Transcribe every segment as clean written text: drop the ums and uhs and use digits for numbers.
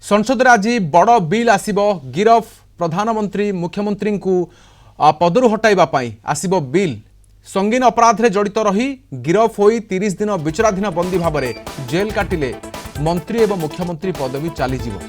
संसद में आज बड़ बिल आसिबो गिरफ प्रधानमंत्री मुख्यमंत्री को पदरु हटाइबा पई आसिबो बिल संगीन अपराध रे जड़ित रही गिरफ होई 30 दिन विचाराधीन बंदी भाव में जेल काटिले मंत्री एवं मुख्यमंत्री पदवी चलीजिवो।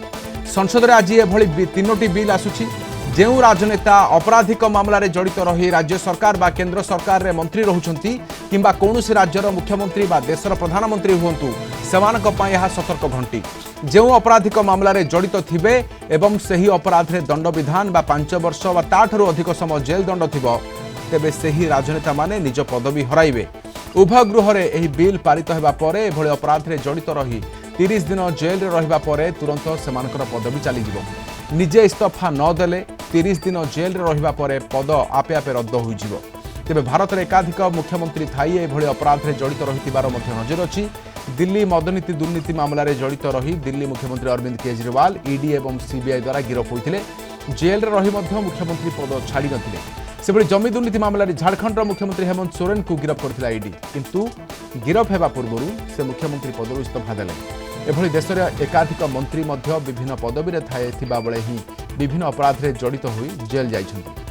संसद में आज एभली तीनोटी बिल आसुछि जेउ राजनेता अपराधिक मामला रे जड़ित रही राज्य सरकार बा केंद्र सरकार रे मंत्री रहुछंती किंबा कोनोसी राज्यर मुख्यमंत्री बा देशर प्रधानमंत्री हुंतु सेमानक पई यह सतर्क घंटी जेउ अपराधिक मामला रे जड़ित थिबे एवं सही अपराध रे दंड विधान बा 5 वर्ष बा ताठरू अधिक समय जेल दंड थिबो तेबे सही राजनेता माने निज पदवी हराइबे। उभय गृह रे एही बिल पारित हेबा परे एभली अपराध रे जड़ित रही 30 दिन जेल रे रहिबा परे तुरंत सेमानकर पदवी चली जिवो। निजे इस्तफा न देले 30 दिन जेल रे रहिबा परे पद आपे आपे रद्द होई जिवो। तेबे भारत रे एकाधिक मुख्यमंत्री थाई एभली अपराध रे जड़ित रहितिबार मध्य नजर अछि। दिल्ली मदनीति दुर्नीति मामला रे जड़ित रही दिल्ली मुख्यमंत्री अरविंद केजरीवाल ईडी एवं सीबीआई द्वारा गिरफ होइतिले जेल रे रही मध्य मुख्यमंत्री पद छाड़ी नथिले। सेबळे जमी दुर्नीति मामला रे झारखंड मुख्यमंत्री हेमंत सोरेन को गिरफ करथिला ईडी किंतु गिरफ हेबा पूर्वरु से मुख्यमंत्री पदरु इस्तफा देले। एभली देश रे एकाधिक मंत्री मध्य विभिन्न पदवी रे थाए थिबा बेले ही विभिन्न अपराध रे जड़ित होई jail जाइछन्ति।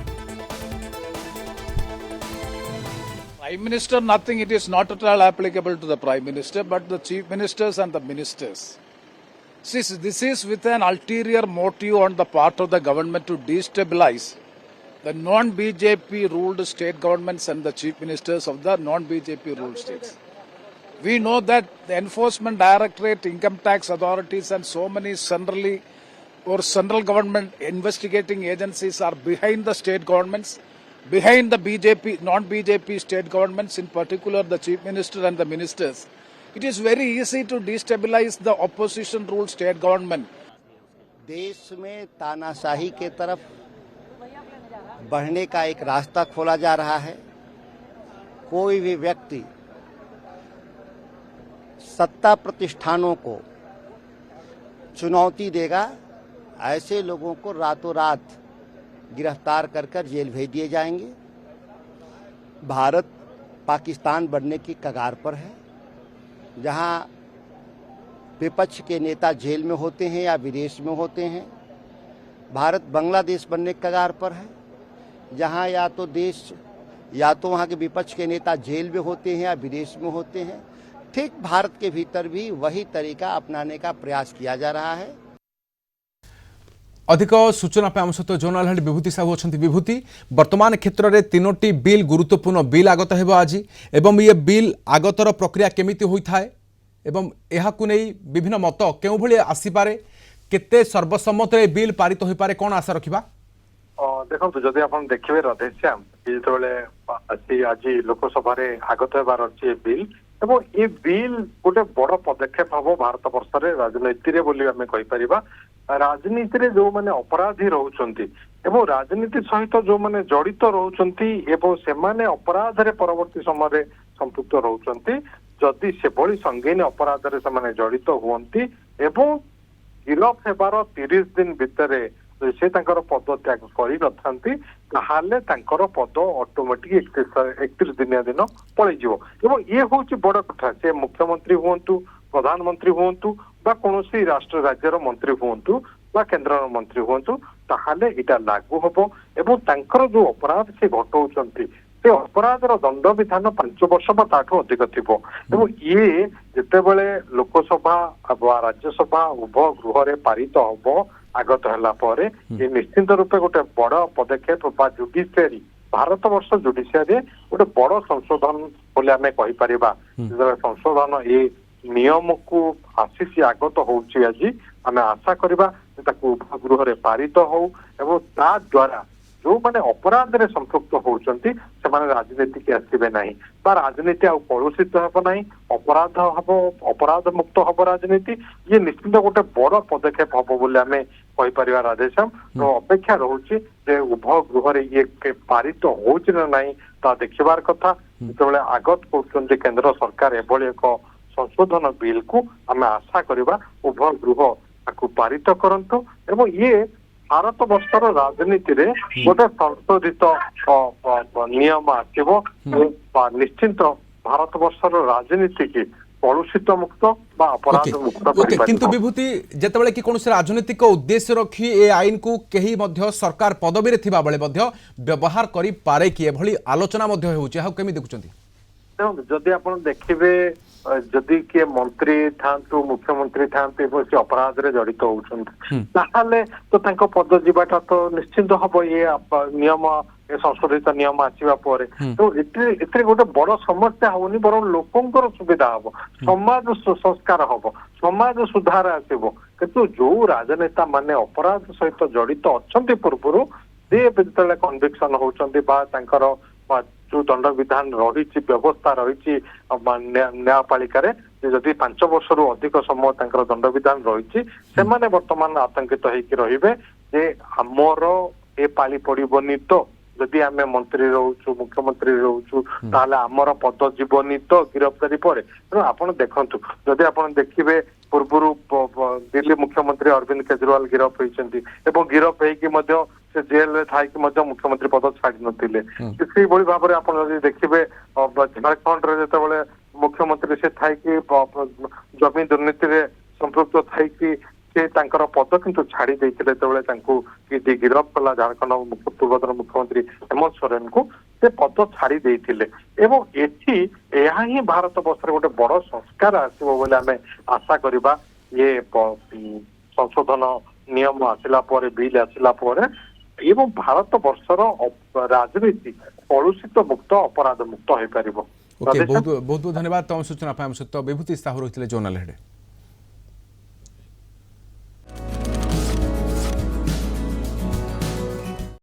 Prime Minister, nothing, it is not at all applicable to the Prime Minister, but the Chief Ministers and the Ministers. See, this is with an ulterior motive on the part of the government to destabilize the non-BJP ruled state governments and the Chief Ministers of the non-BJP ruled states. We know that the Enforcement Directorate, Income Tax authorities and so many central government investigating agencies are behind the state governments, behind the BJP, non-BJP state governments, in particular the Chief Minister and the Ministers. It is very easy to destabilize the opposition ruled state government. देश में तानाशाही के तरफ बढ़ने का एक रास्ता खोला जा रहा है। कोई भी व्यक्ति सत्ता प्रतिष्ठानों को चुनौती देगा, ऐसे लोगों को रातों रात गिरफ्तार कर जेल भेज दिए जाएंगे। भारत पाकिस्तान बनने की कगार पर है, जहां विपक्ष के नेता जेल में होते हैं या विदेश में होते हैं। भारत बांग्लादेश बनने की कगार पर है, जहां या तो वहां के विपक्ष के नेता जेल में होते हैं या विदेश में होते हैं। ठीक भारत के भीतर भी वही तरीका अपनाने का प्रयास किया जा रहा है। अधिक सूचना पे आम सहित जोनाल हेड विभूति साहू अच्छा। विभूति, वर्तमान क्षेत्र में तीनोटी बिल गुरुत्वपूर्ण बिल आगत हो आज एवं ये बिल आगतर प्रक्रिया केमिति होता है एवं यहाकु नहीं विभिन्न मत केउ भली आसीपारे, केते सर्वसम्मत बिल पारित हो पारे, कौन आशा रखिबा? देखो जदि आपण देखिबे राधेश्याम जेतबेले आज लोकसभा रे आगत होबार अछि बिल एवं ये बिल गोटे बड़ पदक्षेप हम भारत वर्ष रे राजनीति रे बोली आमे कहि परिबा। राजनीति रे जो माने अपराधी रहउचंती एवं राजनीति सहित जो माने जड़ित रहउचंती एवं से माने अपराध रे परवर्ती समय रे संपृक्त रहउचंती, जदि से बड़ी संगीन अपराध रे से माने जड़ित हुवंती एवं गिरफ हेबार 30 दिन भितरे से तांकर पद त्याग करि नथांती ताहाले तांकर पद ऑटोमेटिक 31 दिन पळै जिवो। एवं ये होची बड़ कथा, से मुख्यमंत्री हुवंतु, प्रधानमंत्री हुवंतु बा कोनोसी राष्ट्र राज्यर मंत्री हुवंतु बा केंद्र मंत्री हुवंतु, ताहाले इटा लागू हबो एवं तांकर जो अपराध से घटौचंती से अपराधर दंड विधान 5 वर्ष बा ताठू अधिक थिबो। एवं ये जेतेबेले लोकसभा बा राज्यसभा उभय गृह रे पारित हबो आगत हला परे ये निश्चित रूपे गोटे बड़ पदक्षेप बा जुडिशियरी भारत वर्ष जुडिशियरी गोटे बड़ संशोधन बोले आमे कहि परिबा। संशोधन ये नियम को आसीसी आगत होउची आज आमे आशा करबा ताकू उभय गृह रे पारित हो एवं ता द्वारा जो माने अपराध रे संपृक्त होउचंती से माने राजनीति के आसीबे नाही बा राजनीति आ कलुषित हबो नाही, अपराध मुक्त हबो राजनीति। ये निश्चित गोटे बड़ पदक्षेप हबो बोले आमे कहि परिबा। राधेश्याम तो अपेक्षा रहउची जे उभय गृह रे ये पारित होउची ना नाही ता देखिबार कथा। जेतेबेले आगत करचंती केंद्र सरकार एभली एक संशोधन बिल को आमे आशा करबा उभय गृह ताकू पारित करंतु एवं ये भारत वर्षर राजनीति रे गोटे संशोधित नियम आसिबो। निश्चित भारत वर्षर राजनीति की कलुषित मुक्त बा अपराध मुक्त ओके किंतु विभूति जेतेबेले कि कोनोसी राजनीतिक उद्देश्य रखी ए आईन को केही मध्य सरकार पदवी रे थिबा बेले मध्य व्यवहार करि पारे कि एभली आलोचना मध्य होउची हा केमि देखुचंती जदि आपण देखिबे जदि किए मंत्री थांतु मुख्यमंत्री थांतु से अपराध रे जड़ित होउछन्ति ताहाले तो तांको पद जीवाटा तो निश्चित हबो ये नियम ए संशोधित नियम आसीबा परे तो एते गोटे बड़ समस्या होनी बर लोकंकर सुविधा हबो समाज संस्कार हबो समाज सुधार आसीबो किंतु जो राजनेता माने अपराध सहित जड़ित अछन्ति पूर्वरु से जेतेले कन्विक्शन होउछन्ति बा तांकर जो दंड विधान रही व्यवस्था रही न्यायपालिका जदि 5 वर्ष रु अधिक समय तांकर दंड विधान रही से वर्तमान आतंकित होकर रहिबे जे हमर ए पाली पड़बनी तो जदि आम मंत्री रोचु मुख्यमंत्री रोचु ताहले आमर पद जीवनी तो गिरफ्तारी पर तेणु आपण देखंतु जदि आपण देखिबे पूर्वरु दिल्ली मुख्यमंत्री अरविंद केजरीवाल गिरफ होइछन्ति एवं गिरफ हेकि मध्य से जेल रे थाइकि मध्य मुख्यमंत्री पद छाड़ी नथिले किसी बड़ी भाव में आपण जदि देखिबे झारखंड रे जेतेबेले मुख्यमंत्री से थाइकि जमीन दुर्नीति रे संपृक्त थाइकि से तांकर पद किंतु छाड़ी देइथिले तेबेले तांको कि गिरफ कला झारखंड पूर्वतन मुख्यमंत्री हेमंत सोरेन को से पद छाड़ी देइथिले एवं एठी एहा ही भारत वर्ष गोटे बड़ संस्कार आसीबो बोले आमे आशा करबा ये संशोधन नियम आसिला पर बिल आसिला पर एवं भारत वर्षर राजनीति कलुषित मुक्त अपराध मुक्त हो पारिबो। ओके बहुत बहुत धन्यवाद तम सूचना पाम सत्य विभूति साहू रहितले जर्नल हेड।